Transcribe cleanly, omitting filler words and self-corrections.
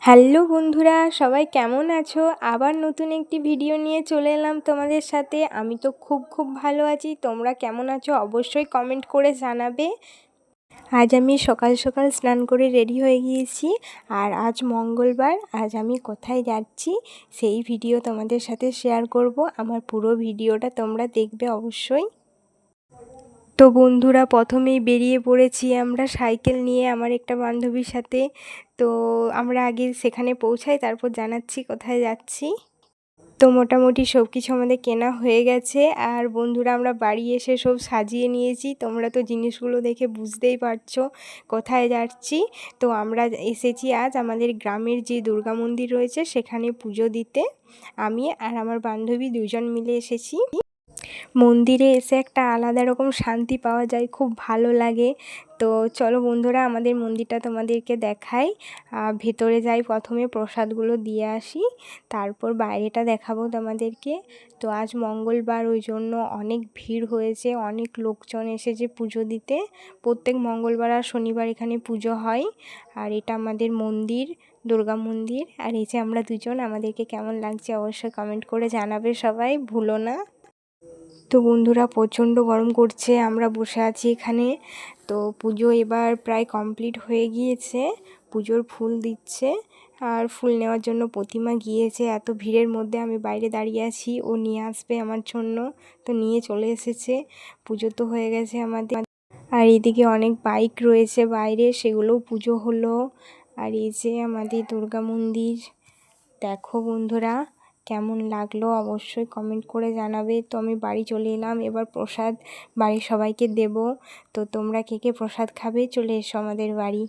Hello বন্ধুরা, সবাই কেমন আছো? আবার নতুন একটি ভিডিও নিয়ে চলে এলাম তোমাদের সাথে। আমি তো খুব ভালো আছি। তোমরা কেমন আছো অবশ্যই কমেন্ট করে জানাবে। আজ আমি সকাল সকাল স্নান করে রেডি হয়ে গিয়েছি। আর আজ মঙ্গলবার। আজ আমি কোথায় যাচ্ছি সেই ভিডিও তোমাদের সাথে শেয়ার করব। আমার পুরো ভিডিওটা তোমরা দেখবে অবশ্যই। তো বন্ধুরা, প্রথমেই বেরিয়ে পড়েছি আমরা সাইকেল নিয়ে আমার একটা বান্ধবীর সাথে। তো আমরা আগে সেখানে পৌঁছাই, তারপর জানাচ্ছি কোথায় যাচ্ছি। তো মোটামুটি সব কিছু আমাদের কেনা হয়ে গেছে। আর বন্ধুরা, আমরা বাড়ি এসে সব সাজিয়ে নিয়েছি। তোমরা তো জিনিসগুলো দেখে বুঝতেই পারছো কোথায় যাচ্ছি। তো আমরা এসেছি আজ আমাদের গ্রামের যে দুর্গা মন্দির রয়েছে সেখানে পুজো দিতে। আমি আর আমার বান্ধবী দুজন মিলে এসেছি। মন্দিরে এসে একটা আলাদা রকম শান্তি পাওয়া যায়, খুব ভালো লাগে। তো চলো বন্ধুরা, আমাদের মন্দিরটা তোমাদেরকে দেখাই। ভেতরে যাই, প্রথমে প্রসাদগুলো দিয়ে আসি, তারপর বাইরেটা দেখাবো তোমাদেরকে। তো আজ মঙ্গলবার, ওই জন্য অনেক ভিড় হয়েছে, অনেক লোকজন এসেছে পুজো দিতে। প্রত্যেক মঙ্গলবার আর শনিবার এখানে পুজো হয়। আর এটা আমাদের মন্দির, দুর্গা মন্দির। আর এই যে আমরা দুজন, আমাদেরকে কেমন লাগছে অবশ্যই কমেন্ট করে জানাবে সবাই, ভুলো না। তো বন্ধুরা, প্রচণ্ড গরম করছে, আমরা বসে আছি এখানে। তো পুজো এবার প্রায় কমপ্লিট হয়ে গিয়েছে। পুজোর ফুল দিচ্ছে, আর ফুল নেওয়ার জন্য প্রতিমা গিয়েছে। এত ভিড়ের মধ্যে আমি বাইরে দাঁড়িয়ে আছি, ও নিয়ে আসবে আমার জন্য। তো নিয়ে চলে এসেছে। পুজো তো হয়ে গেছে আমাদের। আর এদিকে অনেক বাইক রয়েছে বাইরে, সেগুলোও পুজো হলো। আর এই যে আমাদের দুর্গা মন্দির, দেখো বন্ধুরা কেমন লাগলো অবশ্যই কমেন্ট করে জানাবে। তো আমি বাড়ি চলে এলাম, এবার প্রসাদ বাড়ির সবাইকে দেব। তো তোমরা কে কে প্রসাদ খাবে চলে এসো আমাদের বাড়ি।